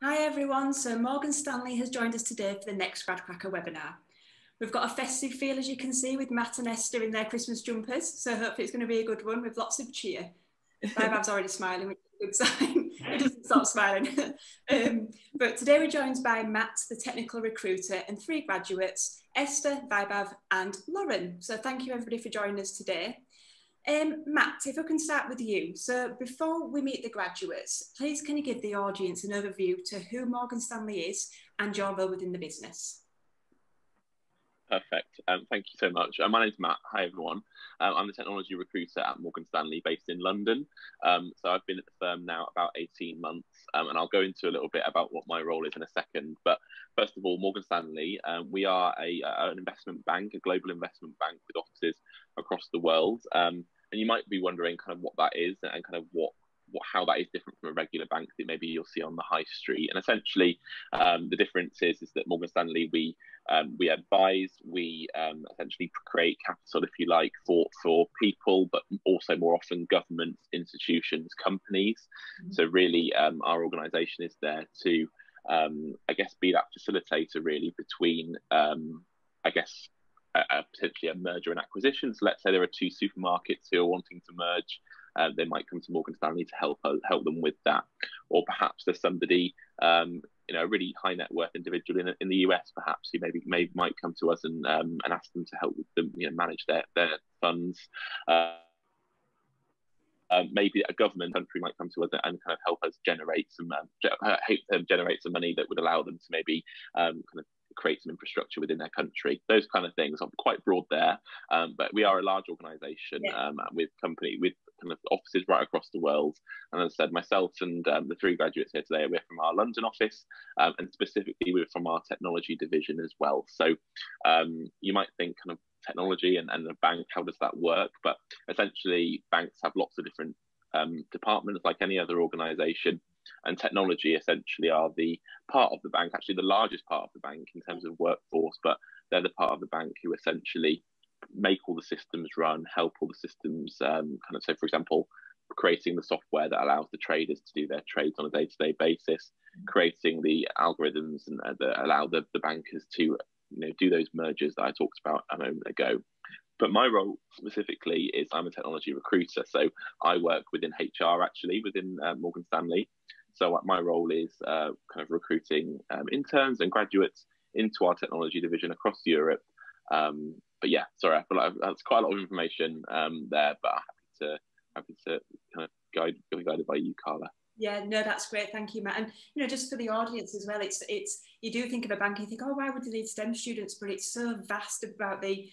Hi everyone, so Morgan Stanley has joined us today for the next GradCracker webinar. We've got a festive feel, as you can see, with Matt and Esther in their Christmas jumpers, so hopefully it's going to be a good one with lots of cheer. Bab's already smiling, which is a good sign. He doesn't stop smiling. But today we're joined by Matt, the technical recruiter, and 3 graduates, Esther, Vaibhav and Lauren. So thank you everybody for joining us today. Matt, if I can start with you. So before we meet the graduates, please can you give the audience an overview to who Morgan Stanley is and your role within the business? Perfect. Thank you so much. My name's Matt. Hi, everyone. I'm the technology recruiter at Morgan Stanley based in London. So I've been at the firm now about 18 months, and I'll go into a little bit about what my role is in a second. But first of all, Morgan Stanley, we are an investment bank, a global investment bank with offices across the world. And you might be wondering kind of what that is and kind of how that is different from a regular bank that maybe you'll see on the high street. And essentially, the difference is that Morgan Stanley, we advise, we essentially create capital, if you like, for people, but also more often governments, institutions, companies. Mm-hmm. So really, our organisation is there to, I guess, be that facilitator really between, I guess, potentially a merger and acquisition. So let's say there are 2 supermarkets who are wanting to merge. They might come to Morgan Stanley to help them with that, or perhaps there's somebody, a really high net worth individual in the US, perhaps, who maybe might come to us and ask them to help with them, manage their funds. Maybe a government country might come to us and kind of help us generate some money that would allow them to maybe kind of create some infrastructure within their country. Those kind of things are quite broad there, but we are a large organisation with kind of offices right across the world. And as I said, myself and the 3 graduates here today, we're from our London office, and specifically we're from our technology division as well. So you might think kind of technology and a bank, how does that work? But essentially banks have lots of different departments like any other organisation. And technology essentially are the part of the bank, actually the largest part of the bank in terms of workforce, but they're the part of the bank who essentially make all the systems run, help all the systems so for example, creating the software that allows the traders to do their trades on a day-to-day basis, creating the algorithms and that allow the bankers to do those mergers that I talked about a moment ago. But my role specifically is I'm a technology recruiter. So I work within HR, actually, within Morgan Stanley. So my role is kind of recruiting interns and graduates into our technology division across Europe. But yeah, sorry, I feel like that's quite a lot of information there, but I'm happy to kind of be guided by you, Carla. Yeah, no, that's great. Thank you, Matt. And just for the audience as well, it's you do think of a bank and you think, oh, why would they need STEM students? But it's so vast about the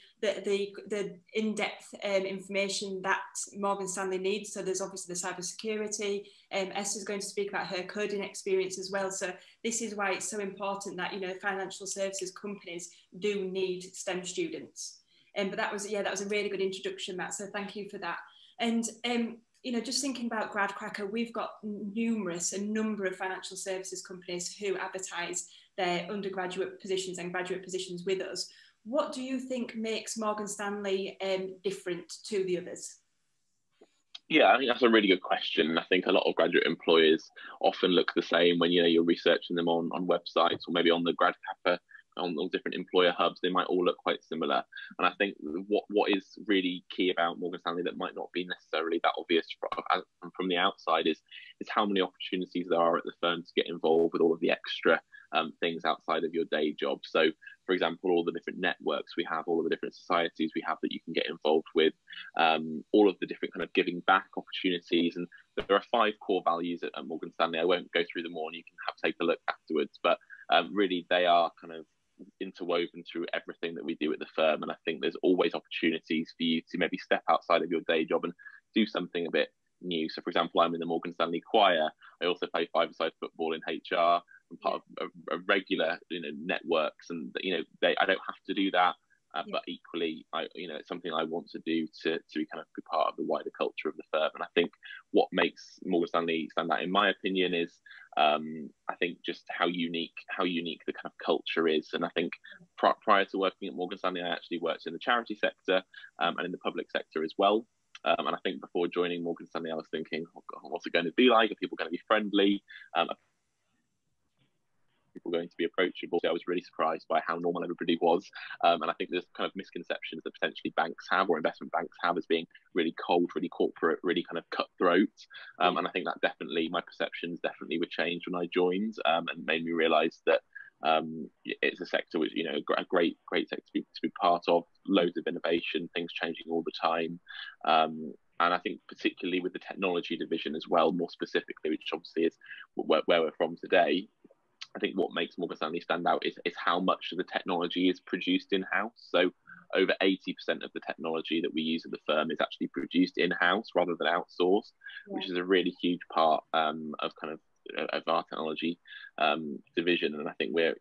in-depth information that Morgan Stanley needs. So there's obviously the cybersecurity. Esther's going to speak about her coding experience as well. So this is why it's so important that financial services companies do need STEM students. But that was a really good introduction, Matt. So thank you for that. And just thinking about GradCracker, we've got a number of financial services companies who advertise their undergraduate positions and graduate positions with us. What do you think makes Morgan Stanley different to the others? Yeah, I think that's a really good question. I think a lot of graduate employers often look the same when you're researching them on websites or maybe on the GradCracker, on different employer hubs. They might all look quite similar. And I think what is really key about Morgan Stanley that might not be necessarily that obvious from the outside is how many opportunities there are at the firm to get involved with all of the extra things outside of your day job. So, for example, all the different networks we have, all of the different societies we have that you can get involved with, all of the different kind of giving back opportunities. And there are 5 core values at Morgan Stanley. I won't go through them all, and you can take a look afterwards. But really, they are kind of interwoven through everything that we do at the firm. And I think there's always opportunities for you to maybe step outside of your day job and do something a bit new. So, for example, I'm in the Morgan Stanley choir. I also play 5-a-side football in HR. I'm part of a regular, networks, and I don't have to do that. But equally, it's something I want to do to kind of be part of the wider culture of the firm. And I think what makes Morgan Stanley stand out, in my opinion, is I think just how unique the kind of culture is. And I think prior to working at Morgan Stanley, I actually worked in the charity sector and in the public sector as well. And I think before joining Morgan Stanley, I was thinking, oh God, what's it going to be like? Are people going to be friendly? people going to be approachable. So I was really surprised by how normal everybody was. And I think there's kind of misconceptions that potentially banks have, or investment banks have, as being really cold, really corporate, really kind of cutthroat. And I think that definitely, my perceptions definitely were changed when I joined, and made me realise that it's a sector which, a great sector to be part of, loads of innovation, things changing all the time. And I think particularly with the technology division as well, more specifically, which obviously is where we're from today, I think what makes Morgan Stanley stand out is how much of the technology is produced in-house. So over 80% of the technology that we use at the firm is actually produced in-house rather than outsourced, which is a really huge part of our technology division. And I think we're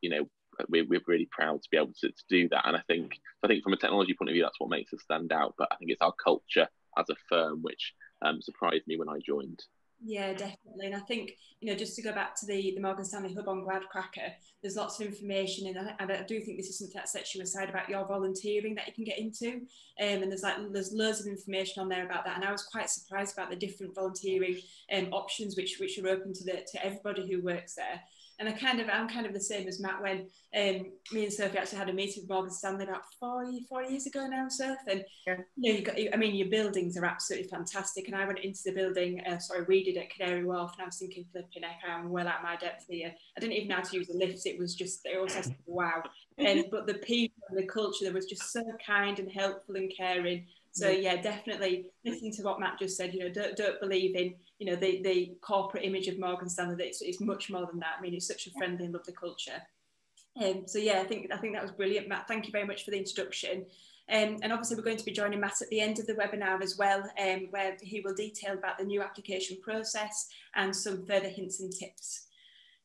really proud to be able to do that. And I think from a technology point of view, that's what makes us stand out. But I think it's our culture as a firm which surprised me when I joined. Yeah, definitely. And I think, just to go back to the Morgan Stanley Hub on Gradcracker, there's lots of information, and I do think this is something that sets you aside about your volunteering that you can get into. And there's loads of information on there about that. And I was quite surprised about the different volunteering options which are open to everybody who works there. And I'm kind of the same as Matt when me and Sophie actually had a meeting with Morgan Stanley about four years ago now, Soph. And your buildings are absolutely fantastic. And I went into the building, we did at Canary Wharf, and I was thinking, flipping heck, I'm well out of my depth here. I didn't even know how to use the lifts. It was just, it all says wow. But the people and the culture, that was just so kind and helpful and caring. So yeah, definitely listening to what Matt just said, don't believe in, the corporate image of Morgan Stanley, that it's much more than that. I mean, it's such a friendly and lovely culture. So yeah, I think that was brilliant, Matt. Thank you very much for the introduction. And obviously we're going to be joining Matt at the end of the webinar as well, where he will detail about the new application process and some further hints and tips.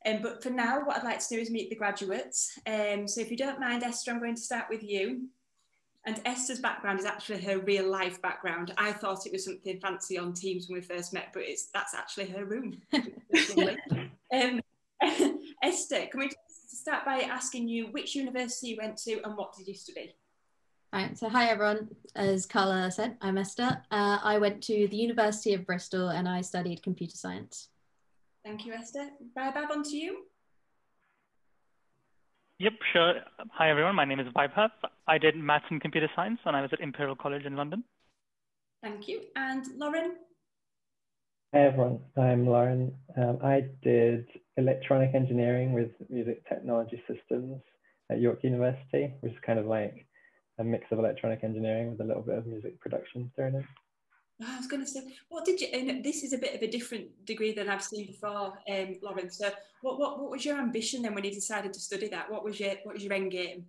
But for now, what I'd like to do is meet the graduates. So if you don't mind, Esther, I'm going to start with you. And Esther's background is actually her real life background. I thought it was something fancy on Teams when we first met, but that's actually her room. Esther, can we just start by asking you which university you went to and what did you study? Right, so hi everyone. As Carla said, I'm Esther. I went to the University of Bristol and I studied computer science. Thank you, Esther. Vaibhav, on to you. Yep, sure. Hi, everyone. My name is Vaibhav. I did maths and computer science when I was at Imperial College in London. Thank you. And Lauren? Hi, everyone. I'm Lauren. I did electronic engineering with music technology systems at York University, which is kind of like a mix of electronic engineering with a little bit of music production thrown in. I was going to say, what did you? And this is a bit of a different degree than I've seen before, Lauren. So, what was your ambition then when you decided to study that? What was your end game?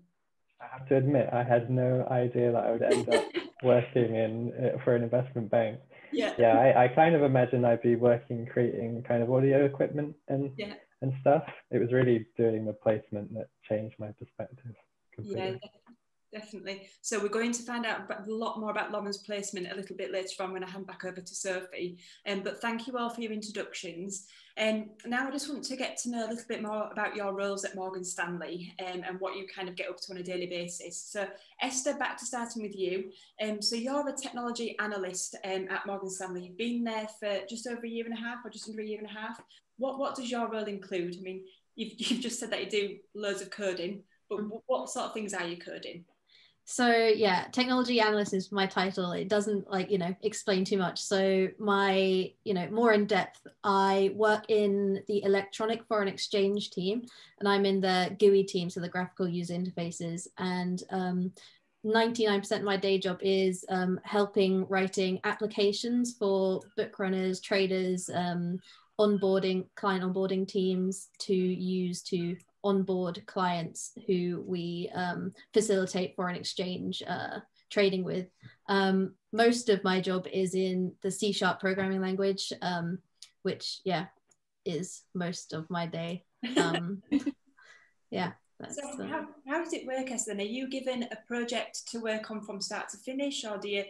I have to admit, I had no idea that I would end up working for an investment bank. Yeah. I kind of imagined I'd be creating kind of audio equipment and stuff. It was really doing the placement that changed my perspective completely. Yeah. Definitely. So we're going to find out a lot more about Lauren's placement a little bit later on when I hand back over to Sophie. But thank you all for your introductions. Now I just want to get to know a little bit more about your roles at Morgan Stanley and what you kind of get up to on a daily basis. So Esther, back to starting with you. So you're a technology analyst at Morgan Stanley. You've been there for just over a year and a half or just under a year and a half. What does your role include? I mean, you've just said that you do loads of coding, but what sort of things are you coding? So yeah, technology analyst is my title. It doesn't explain too much. So my, more in depth, I work in the electronic foreign exchange team and I'm in the GUI team, so the graphical user interfaces. And 99% of my day job is helping writing applications for book runners, traders, client onboarding teams to use to onboard clients who we facilitate foreign exchange trading with. Most of my job is in the C# programming language, which is most of my day. So how does it work, Esther? Are you given a project to work on from start to finish, or do you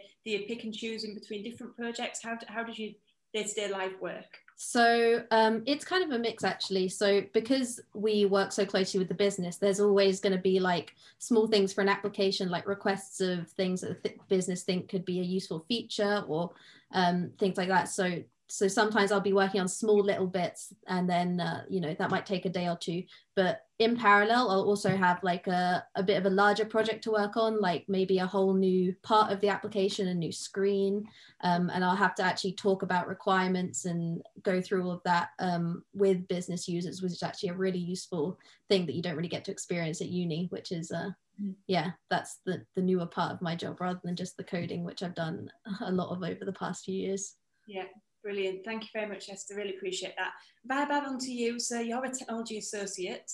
pick and choose in between different projects? How does your day-to-day life work? So it's kind of a mix actually. So because we work so closely with the business, there's always going to be like small things for an application, like requests of things that the business think could be a useful feature or things like that. So so sometimes I'll be working on small little bits, and then you know, that might take a day or two. But in parallel, I'll also have like a bit of a larger project to work on, like maybe a whole new part of the application, a new screen, and I'll have to actually talk about requirements and go through all of that with business users, which is actually a really useful thing that you don't really get to experience at uni, which is yeah, that's the newer part of my job, rather than just the coding, which I've done a lot of over the past few years. Yeah, brilliant. Thank you very much, Esther. Really appreciate that. Back on to you. So you're a technology associate.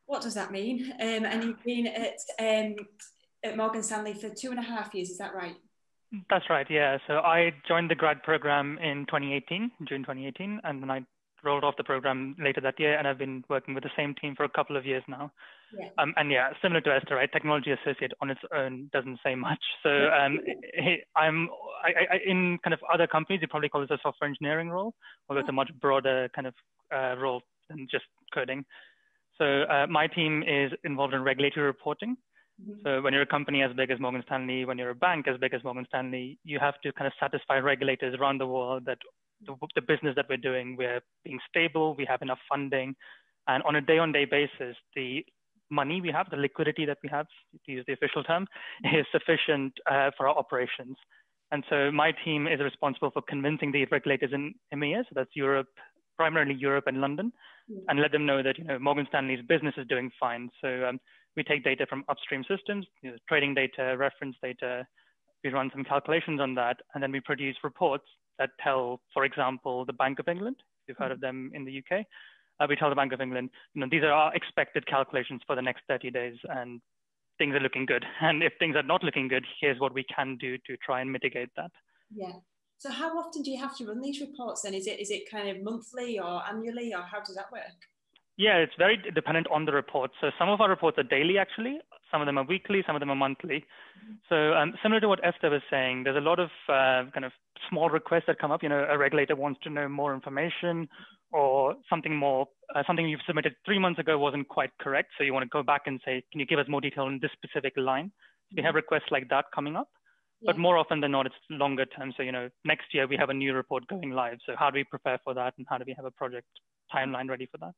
What does that mean? And you've been at Morgan Stanley for 2.5 years, is that right? That's right, yeah. So I joined the grad program in 2018, June 2018, and then I rolled off the program later that year, and I've been working with the same team for a couple of years now. Yeah. And yeah, similar to Esther, right? Technology associate on its own doesn't say much. So I'm in kind of other companies, you probably call this a software engineering role, although it's a much broader kind of role than just coding. So my team is involved in regulatory reporting. Mm-hmm. So when you're a company as big as Morgan Stanley, when you're a bank as big as Morgan Stanley, you have to kind of satisfy regulators around the world that the business that we're doing, we're being stable, we have enough funding, and on a day-on-day basis, the money we have, the liquidity that we have, to use the official term, is sufficient for our operations. And so my team is responsible for convincing the regulators in EMEA, so that's Europe, primarily Europe and London, and let them know that, you know, Morgan Stanley's business is doing fine. So we take data from upstream systems, you know, trading data, reference data, we run some calculations on that, and then we produce reports that tell, for example, the Bank of England, if you've heard of them in the UK, we tell the Bank of England, you know, these are our expected calculations for the next 30 days and things are looking good. And if things are not looking good, here's what we can do to try and mitigate that. Yeah. So how often do you have to run these reports then? Is it kind of monthly or annually, or how does that work? Yeah, it's very dependent on the report. So some of our reports are daily, actually. Some of them are weekly, some of them are monthly. So similar to what Esther was saying, there's a lot of kind of small requests that come up. You know, a regulator wants to know more information, or something more, something you've submitted 3 months ago wasn't quite correct. So you want to go back and say, can you give us more detail on this specific line? So we have requests like that coming up. Yeah. But more often than not, it's longer term. So, you know, next year we have a new report going live. So how do we prepare for that? And how do we have a project timeline ready for that?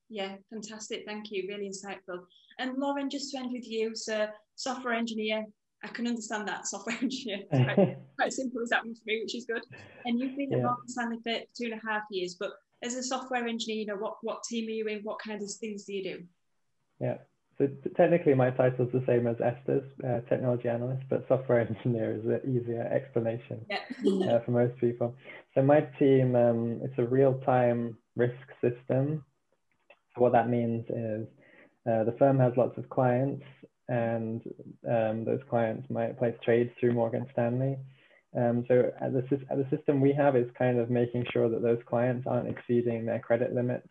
Yeah, fantastic. Thank you. Really insightful. And Lauren, just to end with you, so software engineer, I can understand that, software engineer. It's quite simple as that one for me, which is good. And you've been at Morgan Stanley for 2.5 years, but as a software engineer, you know, what team are you in? What kind of things do you do? Yeah, so technically my title is the same as Esther's, technology analyst, but software engineer is an easier explanation for most people. So my team, it's a real-time risk system. So what that means is the firm has lots of clients, and those clients might place trades through Morgan Stanley. So the system we have is kind of making sure that those clients aren't exceeding their credit limits,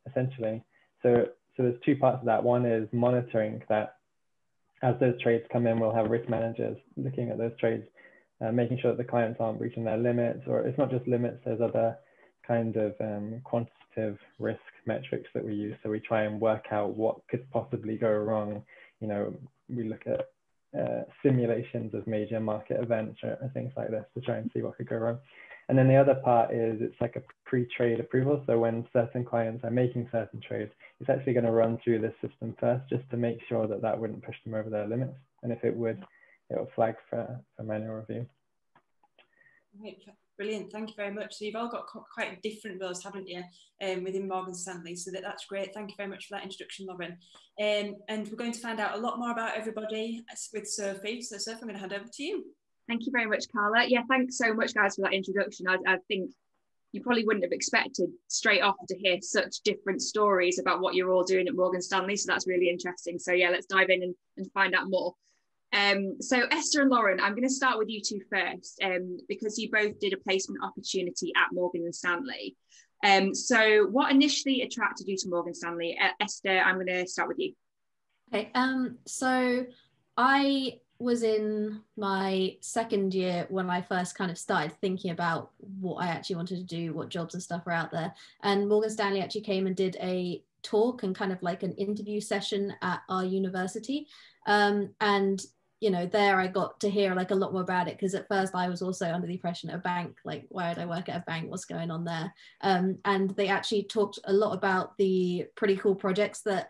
essentially. So there's two parts of that. One is monitoring that as those trades come in, we'll have risk managers looking at those trades, making sure that the clients aren't breaching their limits, or it's not just limits, there's other kind of quantitative risk metrics that we use. So we try and work out what could possibly go wrong. You know, we look at simulations of major market events or things like this to try and see what could go wrong. And then the other part is it's like a pre-trade approval. So when certain clients are making certain trades, it's actually going to run through this system first, just to make sure that that wouldn't push them over their limits. And if it would, it will flag for manual review. Right. Brilliant, thank you very much. So you've all got quite different roles, haven't you, within Morgan Stanley, so that's great. Thank you very much for that introduction, Lauren. And we're going to find out a lot more about everybody with Sophie. So Sophie, I'm going to hand over to you. Thank you very much, Carla. Yeah, thanks so much, guys, for that introduction. I think you probably wouldn't have expected straight off to hear such different stories about what you're all doing at Morgan Stanley, so that's really interesting. So yeah, let's dive in and find out more. So Esther and Lauren, I'm going to start with you two first, because you both did a placement opportunity at Morgan Stanley. So what initially attracted you to Morgan Stanley? Esther, I'm going to start with you. Okay, so I was in my second year when I first kind of started thinking about what I actually wanted to do, what jobs and stuff are out there. And Morgan Stanley actually came and did a talk and kind of like an interview session at our university. And you know, there I got to hear like a lot more about it, because at first I was also under the impression of a bank, like why would I work at a bank, what's going on there? And they actually talked a lot about the pretty cool projects that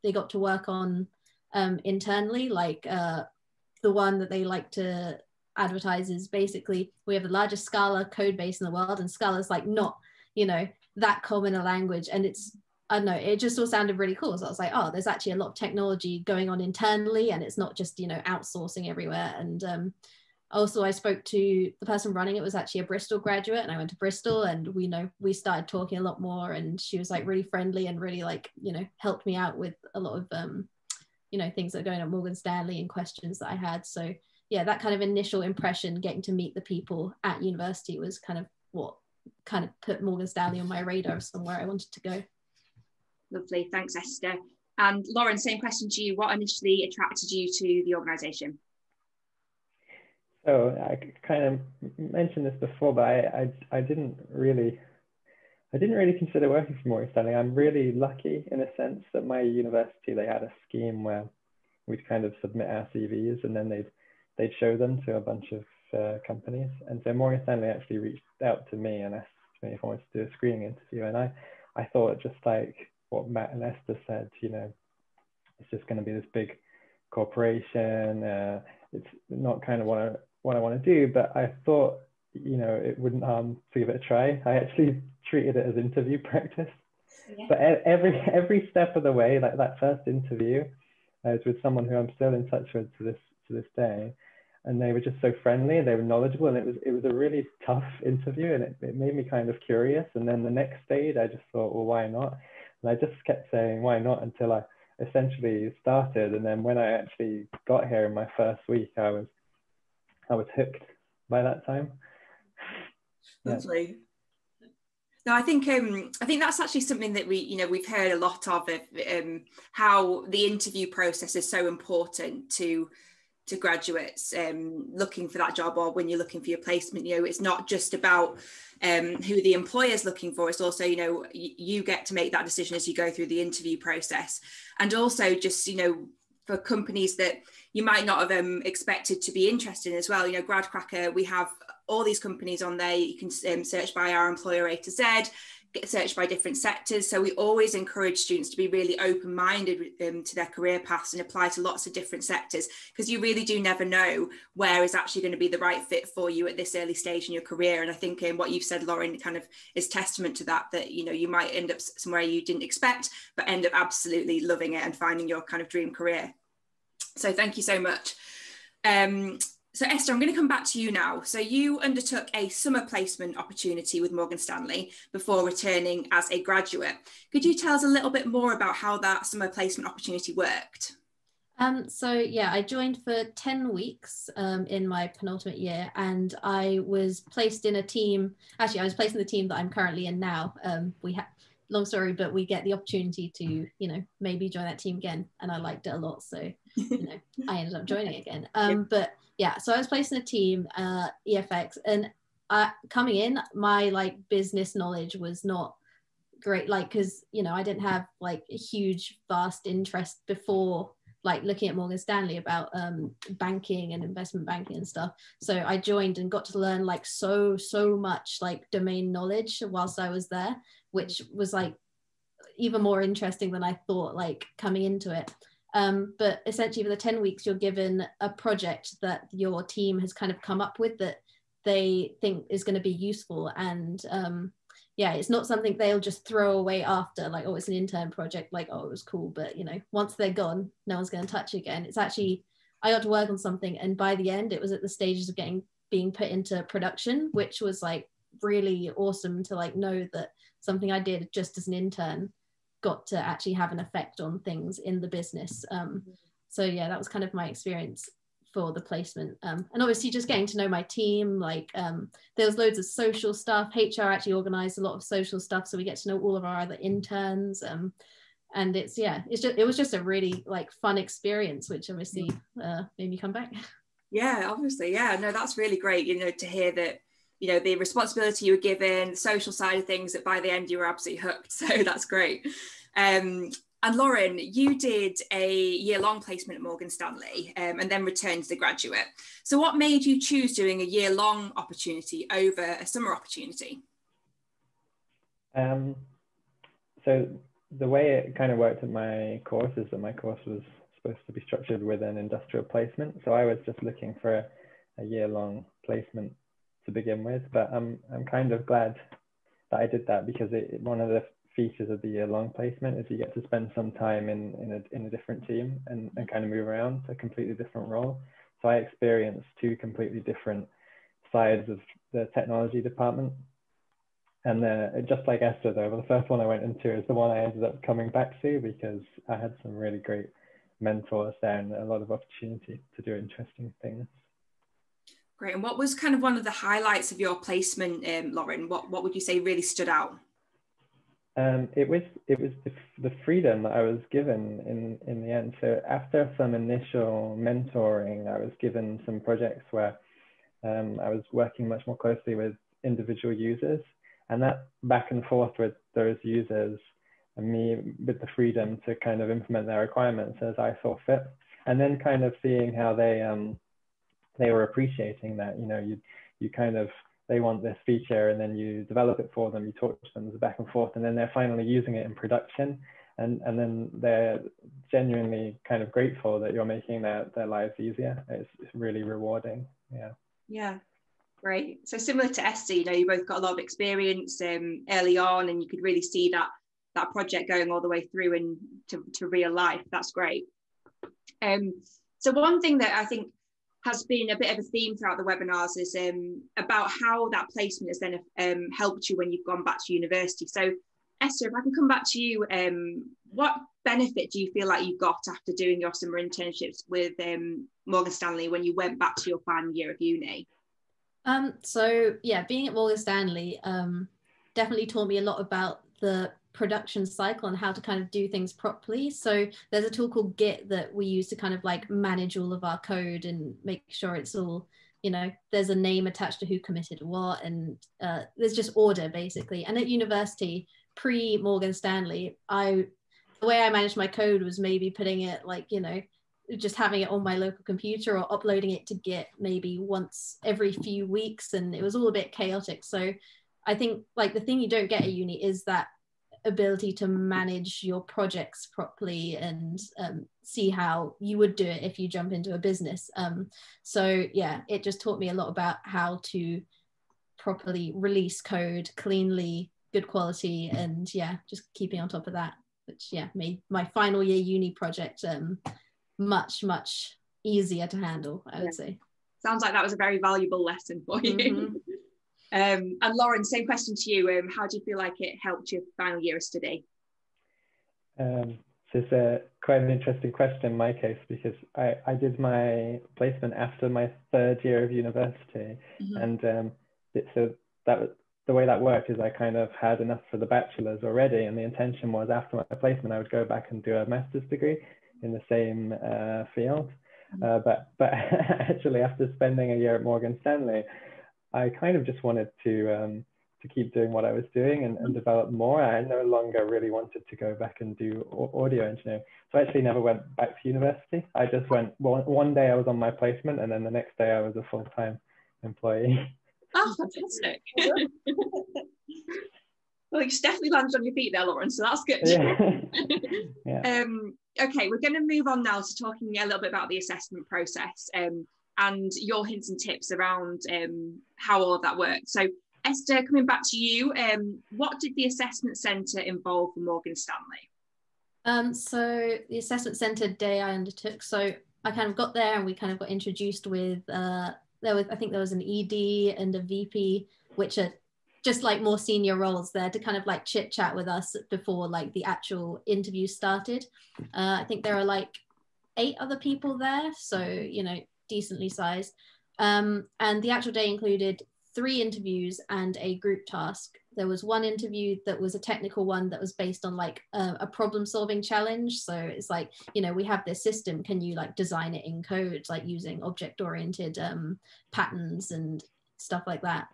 they got to work on internally, like the one that they like to advertise is basically, we have the largest Scala code base in the world, and Scala is like not, you know, that common a language, and it's, I don't know, it just all sounded really cool. So I was like, oh, there's actually a lot of technology going on internally, and it's not just, you know, outsourcing everywhere. And also I spoke to the person running it, was actually a Bristol graduate, and I went to Bristol, and we started talking a lot more, and she was like really friendly and really like, you know, helped me out with a lot of, you know, things that are going on at Morgan Stanley and questions that I had. So yeah, that kind of initial impression, getting to meet the people at university, was kind of what kind of put Morgan Stanley on my radar of somewhere I wanted to go. Lovely, thanks Esther. And Lauren, same question to you. What initially attracted you to the organisation? So I kind of mentioned this before, but I didn't really consider working for Morgan Stanley. I'm really lucky in a sense that my university, they had a scheme where we'd kind of submit our CVs, and then they'd show them to a bunch of companies. And so Morgan Stanley actually reached out to me and asked me if I wanted to do a screening interview. And I thought, just like what Matt and Esther said, you know, it's just going to be this big corporation. It's not kind of what I want to do, but I thought, you know, it wouldn't harm to give it a try. I actually treated it as interview practice. Yeah. But every step of the way, like that first interview, I was with someone who I'm still in touch with to this day, and they were just so friendly and they were knowledgeable, and it was a really tough interview, and it made me kind of curious. And then the next stage, I just thought, well, why not? And I just kept saying why not until I essentially started. And then when I actually got here in my first week, I was hooked by that time. Lovely. No, I think that's actually something that we've heard a lot of how the interview process is so important to graduates looking for that job, or when you're looking for your placement. You know, it's not just about who the employer's looking for, it's also, you know, you get to make that decision as you go through the interview process. And also just, you know, for companies that you might not have expected to be interested in as well. You know, GradCracker, we have all these companies on there. You can search by our employer A to Z, get searched by different sectors. So we always encourage students to be really open-minded to their career paths and apply to lots of different sectors, because you really do never know where is actually going to be the right fit for you at this early stage in your career. And I think what you've said, Lauren, kind of is testament to that, you know, you might end up somewhere you didn't expect, but end up absolutely loving it and finding your kind of dream career. So thank you so much. So Esther, I'm going to come back to you now. So you undertook a summer placement opportunity with Morgan Stanley before returning as a graduate. Could you tell us a little bit more about how that summer placement opportunity worked? So yeah, I joined for 10 weeks in my penultimate year, and I was placed in a team. Actually, I was placed in the team that I'm currently in now. Long story, but we get the opportunity to, you know, maybe join that team again, and I liked it a lot, so, you know, I ended up joining again. But yeah, so I was placed in a team, EFX, and coming in, my like business knowledge was not great, like, because, you know, I didn't have like a huge vast interest before like looking at Morgan Stanley about banking and investment banking and stuff. So I joined and got to learn like so much like domain knowledge whilst I was there, which was like even more interesting than I thought, like coming into it. But essentially for the 10 weeks, you're given a project that your team has kind of come up with that they think is going to be useful. And yeah, it's not something they'll just throw away after, like, oh, it's an intern project, like, oh, it was cool, but, you know, once they're gone, no one's going to touch it again. It's actually, I got to work on something, and by the end, it was at the stages of being put into production, which was like really awesome to like know that something I did just as an intern got to actually have an effect on things in the business. So yeah, that was kind of my experience for the placement, and obviously just getting to know my team. Like there was loads of social stuff. HR actually organized a lot of social stuff, so we get to know all of our other interns, and it was just a really like fun experience, which obviously made me come back. Yeah, obviously, yeah, no, that's really great, you know, to hear that, you know, the responsibility you were given, the social side of things, that by the end you were absolutely hooked. So that's great. And Lauren, you did a year-long placement at Morgan Stanley and then returned as a graduate. So what made you choose doing a year-long opportunity over a summer opportunity? So the way it kind of worked at my course is that my course was supposed to be structured with an industrial placement. So I was just looking for a year-long placement to begin with, but I'm kind of glad that I did that, because one of the features of the year-long placement is you get to spend some time in a different team and kind of move around to a completely different role. So I experienced two completely different sides of the technology department. And just like Esther, though, the first one I went into is the one I ended up coming back to, because I had some really great mentors there and a lot of opportunity to do interesting things. Great. And what was kind of one of the highlights of your placement, Lauren? What would you say really stood out? It was the freedom that I was given in the end. So after some initial mentoring, I was given some projects where I was working much more closely with individual users, and that back and forth with those users and me with the freedom to kind of implement their requirements as I saw fit, and then kind of seeing how they were appreciating that. You know, you kind of, they want this feature and then you develop it for them, you talk to them, there's a back and forth, and then they're finally using it in production, and then they're genuinely kind of grateful that you're making their lives easier. It's really rewarding. Yeah, great. So similar to Esther, you know, you both got a lot of experience early on, and you could really see that project going all the way through and to real life. That's great. So one thing that I think has been a bit of a theme throughout the webinars is about how that placement has then helped you when you've gone back to university. So Esther, if I can come back to you, what benefit do you feel like you got after doing your summer internships with Morgan Stanley when you went back to your final year of uni? So yeah, being at Morgan Stanley definitely taught me a lot about the production cycle and how to kind of do things properly. So there's a tool called Git that we use to kind of like manage all of our code and make sure it's all, you know, there's a name attached to who committed what, and there's just order basically. And at university, pre Morgan Stanley, the way I managed my code was maybe putting it like, you know, just having it on my local computer or uploading it to Git maybe once every few weeks, and it was all a bit chaotic. So I think like the thing you don't get at uni is that ability to manage your projects properly and see how you would do it if you jump into a business. So yeah, it just taught me a lot about how to properly release code cleanly, good quality, and yeah, just keeping on top of that, which yeah made my final year uni project much easier to handle, I would say. Sounds like that was a very valuable lesson for you. Mm-hmm. And Lauren, same question to you. How do you feel like it helped your final year of study? So it's quite an interesting question in my case, because I did my placement after my third year of university. Mm-hmm. And so that was, the way that worked is I kind of had enough for the bachelor's already, and the intention was after my placement I would go back and do a master's degree in the same field. But actually, after spending a year at Morgan Stanley, I kind of just wanted to keep doing what I was doing and develop more. I no longer really wanted to go back and do audio engineering. So I actually never went back to university. I just went, one day I was on my placement, and then the next day I was a full-time employee. Oh, fantastic. Well, you definitely landed on your feet there, Lauren, so that's good. Yeah. Okay, we're going to move on now to talking a little bit about the assessment process and your hints and tips around how all of that works. So Esther, coming back to you, what did the assessment centre involve for Morgan Stanley? So the assessment centre day I undertook, so I kind of got there and we kind of got introduced with, I think there was an ED and a VP, which are just like more senior roles there to kind of like chit chat with us before like the actual interview started. I think there are like 8 other people there, so, you know, decently sized. And the actual day included 3 interviews and a group task. There was one interview that was a technical one that was based on like a problem solving challenge. So it's like, you know, we have this system, can you like design it in code, like using object oriented patterns and stuff like that.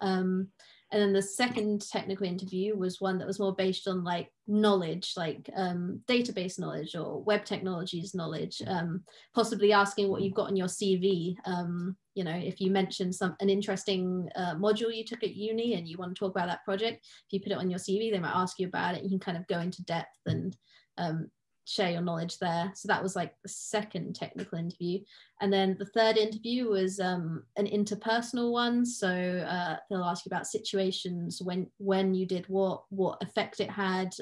And then the second technical interview was one that was more based on like knowledge, like database knowledge or web technologies knowledge, possibly asking what you've got on your CV. You know, if you mentioned an interesting module you took at uni and you want to talk about that project, if you put it on your CV, they might ask you about it. You can kind of go into depth and share your knowledge there. So that was like the second technical interview. And then the third interview was an interpersonal one. So they'll ask you about situations when you did what effect it had,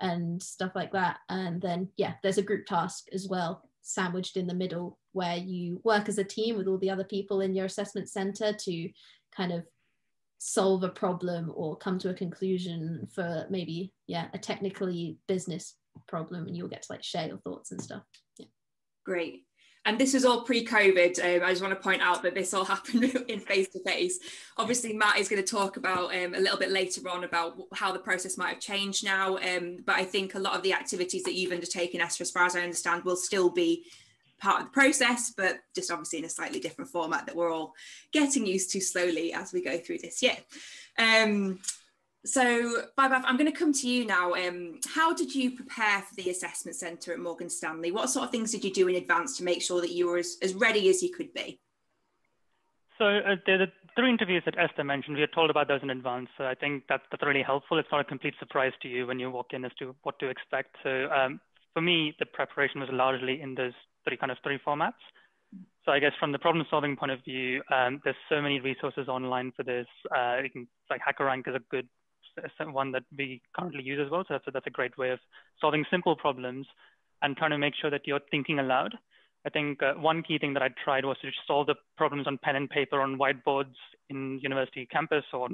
and stuff like that. And then, yeah, there's a group task as well, sandwiched in the middle, where you work as a team with all the other people in your assessment center to kind of solve a problem or come to a conclusion for maybe, yeah, a technically business problem, and you'll get to like share your thoughts and stuff. Yeah. Great. And this was all pre-COVID. I just want to point out that this all happened in face-to-face. Obviously, Matt is going to talk about a little bit later on about how the process might have changed now. But I think a lot of the activities that you've undertaken, Esther, as far as I understand, will still be part of the process, but just obviously in a slightly different format that we're all getting used to slowly as we go through this year. So, Vaibhav, I'm going to come to you now. How did you prepare for the assessment centre at Morgan Stanley? What sort of things did you do in advance to make sure that you were as ready as you could be? So the 3 interviews that Esther mentioned, we were told about those in advance. So I think that's really helpful. It's not a complete surprise to you when you walk in as to what to expect. So for me, the preparation was largely in those three formats. So I guess from the problem solving point of view, there's so many resources online for this. You can, like HackerRank is a good one that we currently use as well. So that's a great way of solving simple problems and trying to make sure that you're thinking aloud. I think one key thing that I tried was to solve the problems on pen and paper on whiteboards in university campus or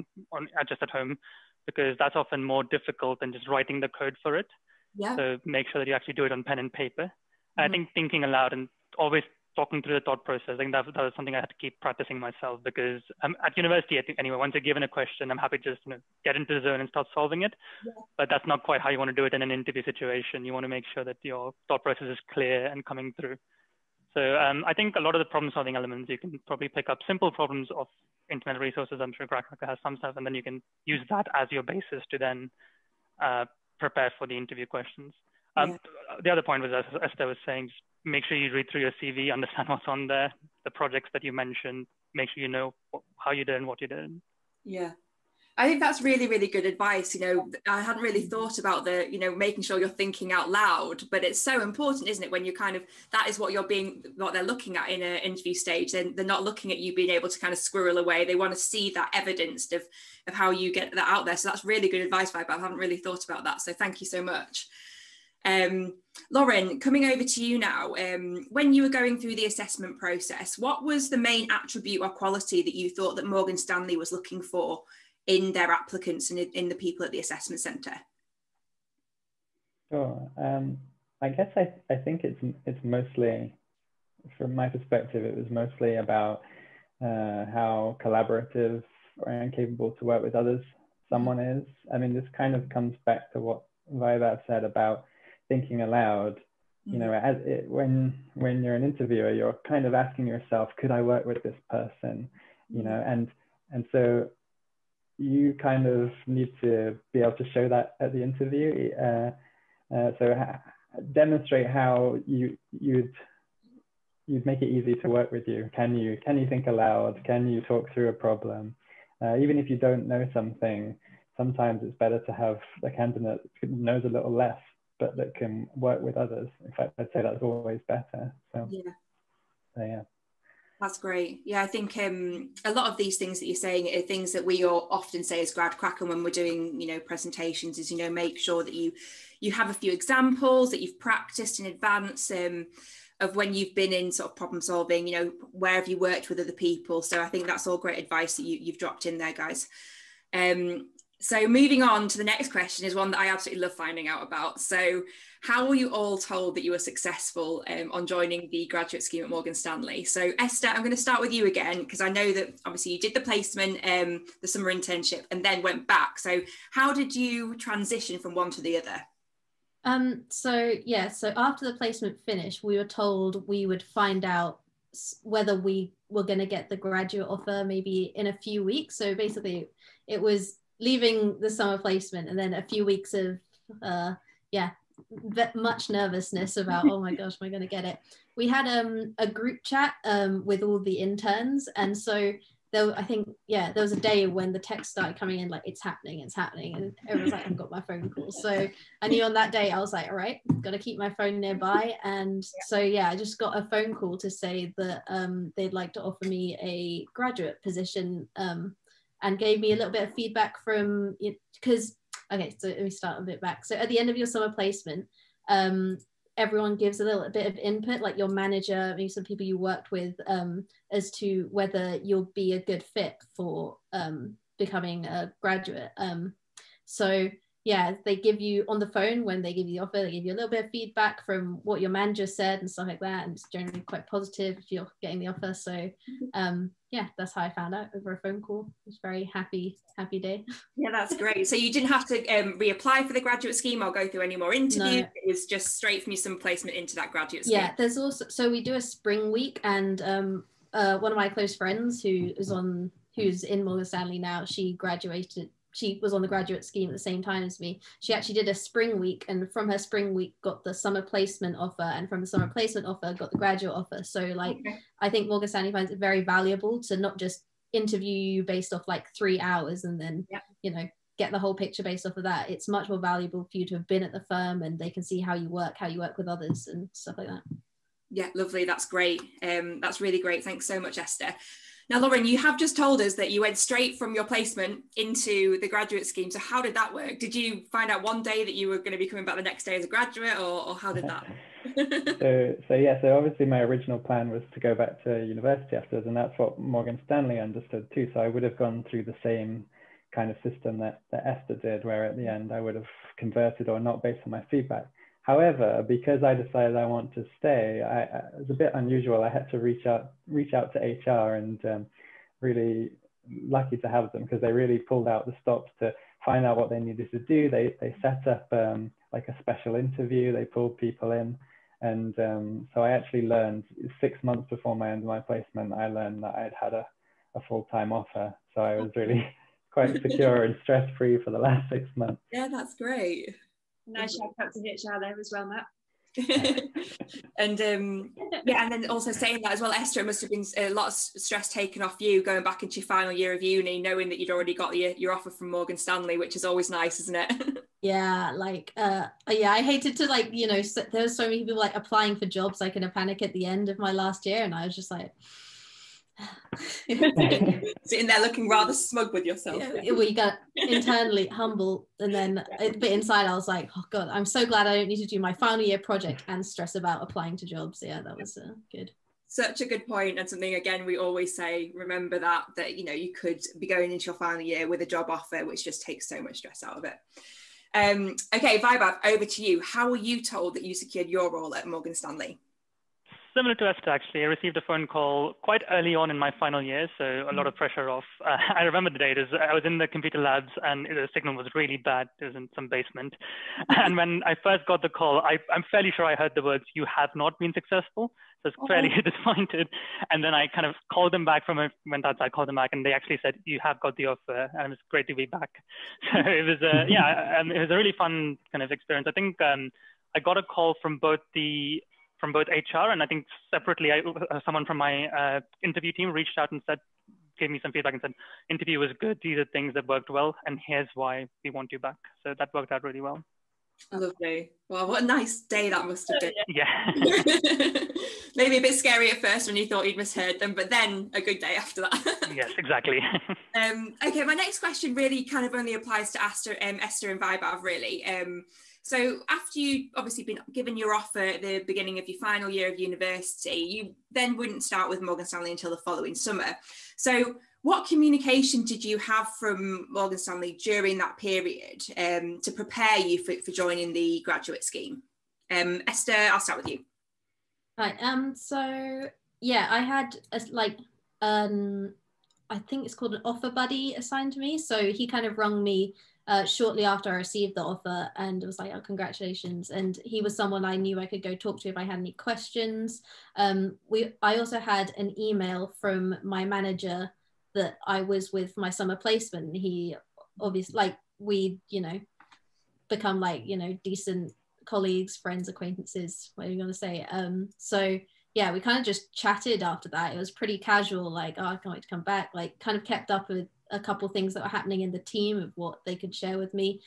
just at home, because that's often more difficult than just writing the code for it. Yeah. So make sure that you actually do it on pen and paper. And I think thinking aloud and always talking through the thought process, I think that was something I had to keep practicing myself, because at university, I think anyway, once you're given a question, I'm happy to just get into the zone and start solving it. Yeah. But that's not quite how you want to do it in an interview situation. You want to make sure that your thought process is clear and coming through. So I think a lot of the problem solving elements, you can probably pick up simple problems of internet resources. I'm sure Cracker has some stuff, and then you can use that as your basis to then prepare for the interview questions. The other point was, as Esther was saying, just make sure you read through your CV, understand what's on there, the projects that you mentioned, make sure you know how you did and what you did. Yeah. I think that's really, really good advice. You know, I hadn't really thought about making sure you're thinking out loud, but it's so important, isn't it? When you that is what they're looking at in an interview stage. And they're not looking at you being able to kind of squirrel away. They want to see that evidence of how you get that out there. So that's really good advice, Vibe. I haven't really thought about that. So thank you so much. Lauren, coming over to you now, when you were going through the assessment process, what was the main attribute or quality that you thought that Morgan Stanley was looking for in their applicants and in the people at the assessment centre? Sure. I guess I think it's mostly, from my perspective, it was mostly about how collaborative and capable to work with others someone is. I mean, this kind of comes back to what Vaibhav said about thinking aloud. You know, when you're an interviewer, you're kind of asking yourself, could I work with this person? You know, and so you kind of need to be able to show that at the interview. So demonstrate how you'd make it easy to work with you. Can you think aloud? Can you talk through a problem? Even if you don't know something, sometimes it's better to have a candidate who knows a little less, but that can work with others. In fact, I'd say that's always better. So yeah. That's great. Yeah, I think a lot of these things that you're saying are things that we all often say as grad cracker when we're doing, presentations, is, make sure that you have a few examples that you've practiced in advance of when you've been in sort of problem solving, where have you worked with other people? So I think that's all great advice that you've dropped in there, guys. So moving on to the next question is one that I absolutely love finding out about. So how were you all told that you were successful on joining the graduate scheme at Morgan Stanley? So Esther, I'm going to start with you again, because I know that obviously you did the placement, the summer internship, and then went back. So how did you transition from one to the other? So after the placement finished, we were told we would find out whether we were going to get the graduate offer maybe in a few weeks. So basically it was leaving the summer placement and then a few weeks of much nervousness about, oh my gosh, am I going to get it? We had a group chat with all the interns, and so there was a day when the text started coming in like, it's happening, and everyone's like, I've got my phone call. So I knew on that day I was like, all right, got to keep my phone nearby. And so I just got a phone call to say that they'd like to offer me a graduate position, and gave me a little bit of feedback from, because okay, so let me start a bit back. So at the end of your summer placement, everyone gives a little bit of input, like your manager, maybe some people you worked with, as to whether you'll be a good fit for becoming a graduate. So yeah, they give you on the phone, when they give you the offer, they give you a little bit of feedback from what your manager said and stuff like that, and it's generally quite positive if you're getting the offer. So yeah, that's how I found out, over a phone call. It was a very happy day. Yeah, that's great. So you didn't have to reapply for the graduate scheme or go through any more interviews? No. It was just straight from your summer placement into that graduate scheme? Yeah, there's also, so we do a spring week, and one of my close friends who's in Morgan Stanley now, she was on the graduate scheme at the same time as me. She actually did a spring week, and from her spring week got the summer placement offer, and from the summer placement offer got the graduate offer. So like, okay. I think Morgan Stanley finds it very valuable to not just interview you based off like 3 hours and then get the whole picture based off of that. It's much more valuable for you to have been at the firm, and they can see how you work with others and stuff like that. Yeah, lovely. That's great. That's really great. Thanks so much, Esther. Now, Lauren, you have just told us that you went straight from your placement into the graduate scheme. So how did that work? Did you find out one day that you were going to be coming back the next day as a graduate, or how did that? So obviously my original plan was to go back to university afterwards, and that's what Morgan Stanley understood too. So I would have gone through the same kind of system that Esther did, where at the end I would have converted or not based on my feedback. However, because I decided I want to stay, it was a bit unusual. I had to reach out to HR, and really lucky to have them, because they really pulled out the stops to find out what they needed to do. They set up like a special interview. They pulled people in, and so I actually learned 6 months before my end of my placement, I learned that I'd had a full-time offer. So I was really quite secure and stress-free for the last 6 months. Yeah, that's great. Nice shout out to HR there as well, Matt. And and then also saying that as well, Esther, it must have been a lot of stress taken off you going back into your final year of uni, knowing that you'd already got your offer from Morgan Stanley, which is always nice, isn't it? Yeah, like I hated to there was so many people like applying for jobs like in a panic at the end of my last year, and I was just like sitting there looking rather smug with yourself. Yeah, well, you got internally humble, and then but inside I was like, oh god, I'm so glad I don't need to do my final year project and stress about applying to jobs. Yeah, that was good. Such a good point, and something again we always say, remember that you could be going into your final year with a job offer, which just takes so much stress out of it. Okay, Vaibhav, over to you. How were you told that you secured your role at Morgan Stanley? Similar to Esther, actually. I received a phone call quite early on in my final year, so a lot of pressure off. I remember the date. I was in the computer labs, and the signal was really bad. It was in some basement. And when I first got the call, I'm fairly sure I heard the words, "You have not been successful." So I was fairly disappointed. And then I kind of called them back went outside, called them back, and they actually said, "You have got the offer," and it was great to be back. So it was, it was a really fun kind of experience. I think I got a call from both HR, and I think separately, someone from my interview team reached out and gave me some feedback and said, interview was good. These are things that worked well, and here's why we want you back. So that worked out really well. Lovely. Well, what a nice day that must have been. Yeah. Maybe a bit scary at first when you thought you'd misheard them, but then a good day after that. Yes, exactly. Okay, my next question really kind of only applies to Esther and Vaibhav, really. So after you obviously been given your offer at the beginning of your final year of university, you then wouldn't start with Morgan Stanley until the following summer. So what communication did you have from Morgan Stanley during that period to prepare you for joining the graduate scheme? Esther, I'll start with you. Right. So yeah, I had I think it's called an offer buddy assigned to me. So he kind of rung me shortly after I received the offer, and it was like, oh, congratulations. And he was someone I knew I could go talk to if I had any questions. I also had an email from my manager that I was with my summer placement. He obviously, like, we, you know, become like, you know, decent colleagues, friends, acquaintances, what are you going to say? So yeah, we kind of just chatted after that. It was pretty casual, like, oh, I can't wait to come back, like kind of kept up with a couple of things that were happening in the team of what they could share with me.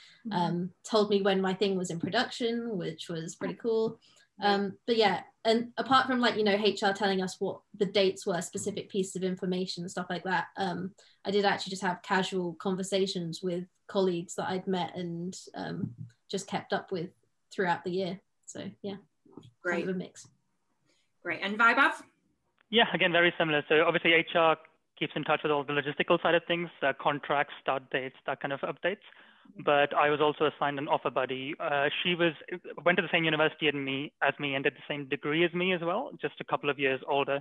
Told me when my thing was in production, which was pretty cool. But yeah, and apart from, like, you know, HR telling us what the dates were, specific pieces of information and stuff like that, I did actually just have casual conversations with colleagues that I'd met and just kept up with throughout the year. So yeah, great. Kind of a mix. Great. And Vaibhav? Yeah, again, very similar. So obviously HR keeps in touch with all the logistical side of things, contracts, start dates, that kind of updates. But I was also assigned an offer buddy. She went to the same university as me and did the same degree as me as well, just a couple of years older.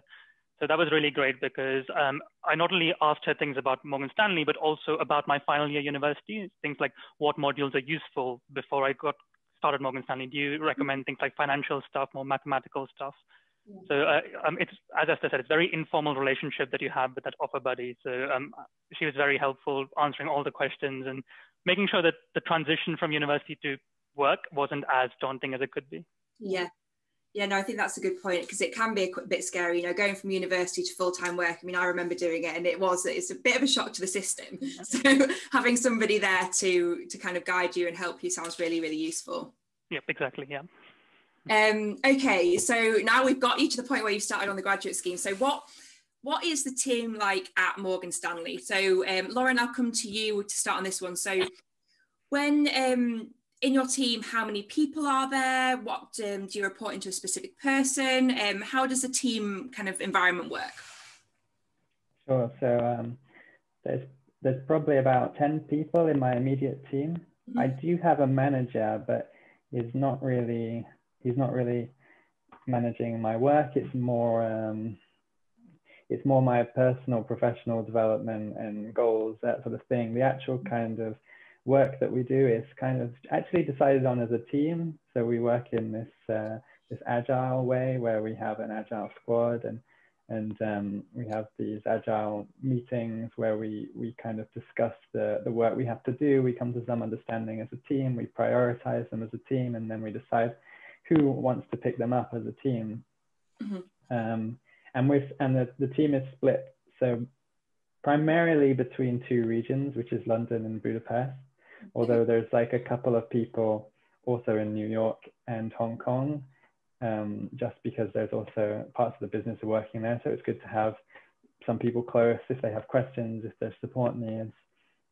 So that was really great because I not only asked her things about Morgan Stanley, but also about my final year university, things like what modules are useful before I got started Morgan Stanley. Do you recommend things like financial stuff, more mathematical stuff? Yeah. So it's, as Esther said, it's a very informal relationship that you have with that offer buddy. So she was very helpful answering all the questions and making sure that the transition from university to work wasn't as daunting as it could be. Yeah. Yeah, no, I think that's a good point, because it can be a bit scary, you know, going from university to full-time work. I mean, I remember doing it and it's a bit of a shock to the system. Yeah. So having somebody there to kind of guide you and help you sounds really, really useful. Yep, exactly, yeah. Okay, so now we've got you to the point where you've started on the graduate scheme. So what is the team like at Morgan Stanley? So Lauren, I'll come to you to start on this one. So when in your team, how many people are there? What do you report into a specific person? How does the team kind of environment work? Sure. So there's probably about 10 people in my immediate team. Mm-hmm. I do have a manager, but he's not really managing my work. It's more my personal professional development and goals, that sort of thing. The actual kind of work that we do is kind of actually decided on as a team. So we work in this agile way where we have an agile squad and we have these agile meetings where we kind of discuss the work we have to do. We come to some understanding as a team, we prioritize them as a team, and then we decide who wants to pick them up as a team. Mm-hmm. And the team is split, so primarily between two regions, which is London and Budapest, although there's like a couple of people also in New York and Hong Kong, just because there's also parts of the business are working there. So it's good to have some people close if they have questions, if there's support needs.